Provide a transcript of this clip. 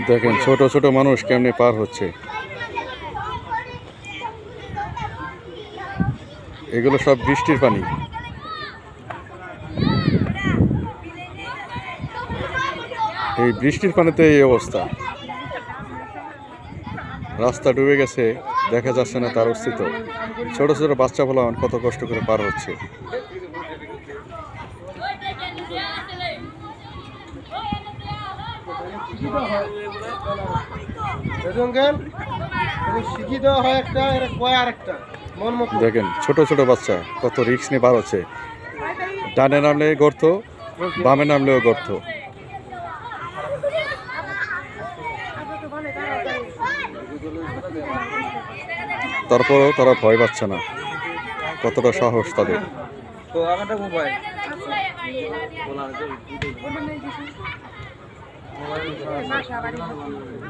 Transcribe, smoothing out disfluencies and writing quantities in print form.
দেখেন ছোট ছোট মানুষ কেমনে পার হচ্ছে। এগুলো সব বৃষ্টির পানি। এই বৃষ্টির পানিতে এই অবস্থা। রাস্তা ডুবে গেছে, দেখা যাচ্ছে না তার অস্তিত্ব। ছোট ছোট বাচ্চা পোলাপান কত কষ্ট করে পার হচ্ছে। দেখেন ছোট ছোট বাচ্চা কত রিস্ক নিয়ে পার হচ্ছে। ডানে নামলে গর্ত, বামে নামলেও গর্ত। তারপরেও তারা ভয় পাচ্ছে না, কতটা সাহস তাদের।